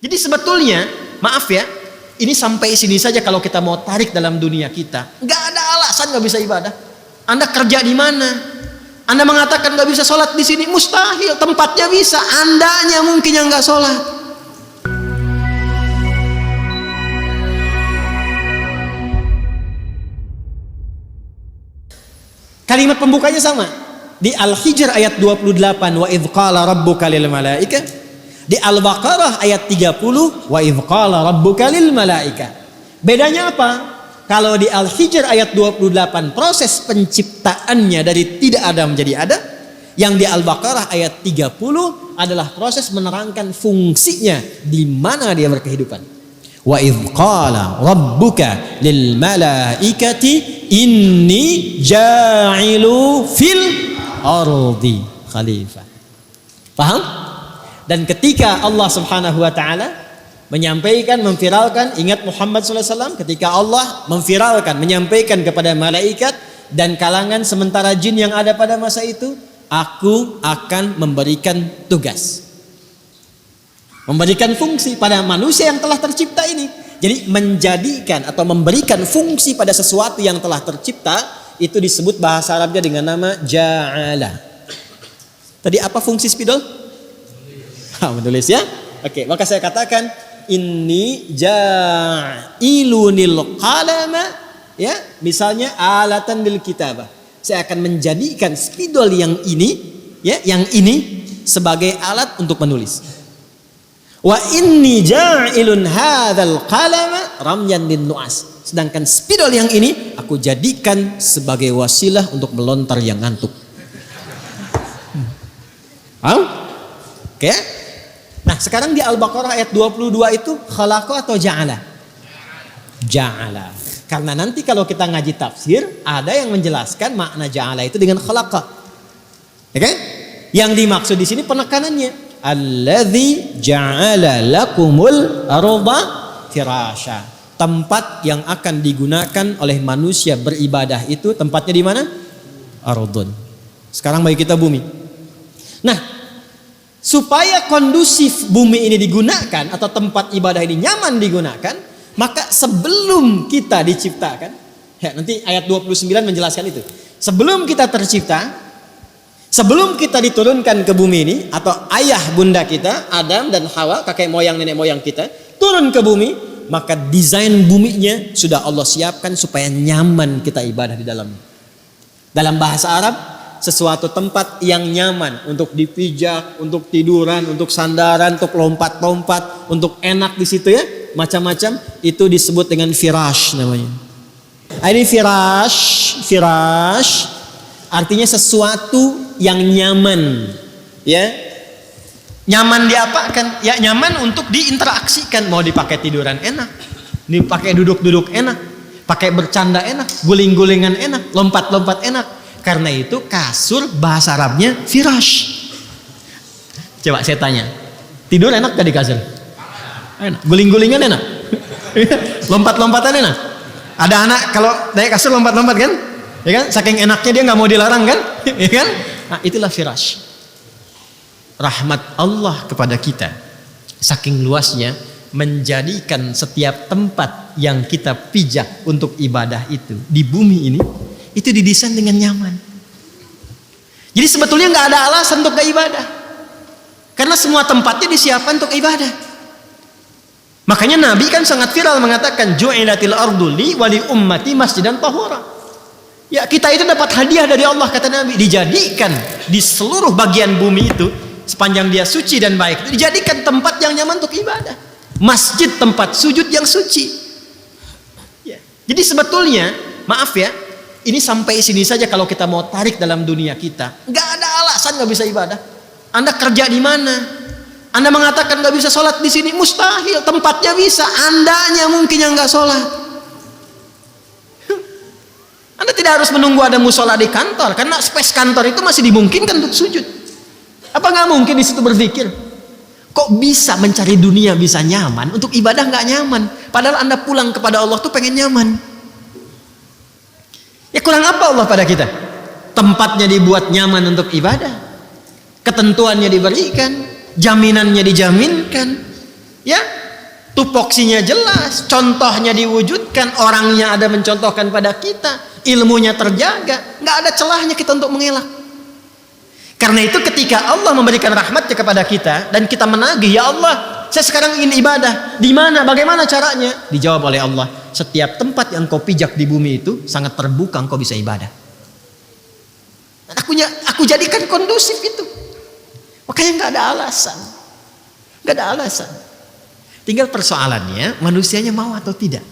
Jadi sebetulnya, maaf ya, ini sampai sini saja kalau kita mau tarik dalam dunia kita. Nggak ada alasan nggak bisa ibadah. Anda kerja di mana? Anda mengatakan nggak bisa sholat di sini, mustahil. Tempatnya bisa, andanya mungkin yang nggak sholat. Kalimat pembukanya sama. Di Al-Hijr ayat 28, wa idh qala rabbuka lil malaika. Di Al-Baqarah ayat 30, wa idh qala rabbuka lil malaika. Bedanya apa? Kalau di Al-Hijr ayat 28 proses penciptaannya dari tidak ada menjadi ada. Yang di Al-Baqarah ayat 30 adalah proses menerangkan fungsinya di mana dia berkehidupan. Wa idh qala rabbuka lil malaikati inni ja'ilu fil ardi khalifah. Paham? Dan ketika Allah Subhanahu wa taala menyampaikan, memviralkan, ingat Muhammad SAW ketika Allah memviralkan, menyampaikan kepada malaikat dan kalangan sementara jin yang ada pada masa itu, aku akan memberikan tugas, memberikan fungsi pada manusia yang telah tercipta ini. Jadi menjadikan atau memberikan fungsi pada sesuatu yang telah tercipta itu disebut bahasa Arabnya dengan nama ja'ala. Tadi apa fungsi spidol? Menulis ya. Oke, maka saya katakan inni ja'ilunil qalama, ya, misalnya alatan lil kitabah. Saya akan menjadikan spidol yang ini, ya, yang ini sebagai alat untuk menulis. Wa inni ja'ilun hadzal qalama ramyan lin nu'as. Sedangkan spidol yang ini aku jadikan sebagai wasilah untuk melontar yang ngantuk. Oke? Nah, sekarang di Al-Baqarah ayat 22 itu khalaqa atau ja'ala? Ja'ala. Karena nanti kalau kita ngaji tafsir, ada yang menjelaskan makna ja'ala itu dengan khalaqa. Ya kan? Yang dimaksud di sini penekanannya, alladzi ja'ala lakumul arda firasya. Tempat yang akan digunakan oleh manusia beribadah itu tempatnya di mana? Ardun. Sekarang bagi kita bumi. Nah, supaya kondusif bumi ini digunakan atau tempat ibadah ini nyaman digunakan, maka sebelum kita diciptakan, ya, nanti ayat 29 menjelaskan itu. Sebelum kita tercipta, sebelum kita diturunkan ke bumi ini, atau ayah bunda kita, Adam dan Hawa, kakek moyang nenek moyang kita, turun ke bumi, maka desain buminya sudah Allah siapkan supaya nyaman kita ibadah di dalamnya. Dalam bahasa Arab, sesuatu tempat yang nyaman untuk dipijak, untuk tiduran, untuk sandaran, untuk lompat-lompat, untuk enak di situ ya, macam-macam, itu disebut dengan firash namanya. Ini firash artinya sesuatu yang nyaman, ya. Nyaman diapakan? Ya nyaman untuk diinteraksikan, mau dipakai tiduran enak, dipakai duduk-duduk enak, pakai bercanda enak, guling-gulingan enak, lompat-lompat enak. Karena itu kasur bahasa Arabnya firash. Coba saya tanya, tidur enak gak di kasur? Enak. Guling-gulingan enak? Lompat-lompatan enak? Ada anak kalau naik kasur lompat-lompat kan? Ya kan? Saking enaknya dia nggak mau dilarang kan? Ya kan? Nah, itulah firash. Rahmat Allah kepada kita saking luasnya menjadikan setiap tempat yang kita pijak untuk ibadah itu di bumi ini itu didesain dengan nyaman. Jadi sebetulnya nggak ada alasan untuk gak ibadah, karena semua tempatnya disiapkan untuk ibadah. Makanya Nabi kan sangat viral mengatakan ju'ilatil ardu li wa li ummati masjidan tahura. Ya, kita itu dapat hadiah dari Allah, kata Nabi, dijadikan di seluruh bagian bumi itu sepanjang dia suci dan baik, itu dijadikan tempat yang nyaman untuk ibadah. Masjid tempat sujud yang suci. Ya. Jadi sebetulnya, maaf ya, ini sampai sini saja kalau kita mau tarik dalam dunia kita. Nggak ada alasan nggak bisa ibadah. Anda kerja di mana? Anda mengatakan nggak bisa sholat di sini, mustahil. Tempatnya bisa, andanya mungkin yang nggak sholat. Anda tidak harus menunggu ada musola di kantor, karena space kantor itu masih dimungkinkan untuk sujud. Apa nggak mungkin di situ berpikir, kok bisa mencari dunia bisa nyaman, untuk ibadah nggak nyaman? Padahal Anda pulang kepada Allah tuh pengen nyaman. Ya kurang apa Allah pada kita? Tempatnya dibuat nyaman untuk ibadah, ketentuannya diberikan, jaminannya dijaminkan, Ya, tupoksinya jelas, contohnya diwujudkan, orangnya ada mencontohkan pada kita, ilmunya terjaga, nggak ada celahnya kita untuk mengelak. Karena itu ketika Allah memberikan rahmatnya kepada kita dan kita menagih, ya Allah, saya sekarang ingin ibadah, di mana, bagaimana caranya? Dijawab oleh Allah, setiap tempat yang kau pijak di bumi itu sangat terbuka, engkau bisa ibadah. Dan aku jadikan kondusif itu. Makanya nggak ada alasan. Tinggal persoalannya manusianya mau atau tidak.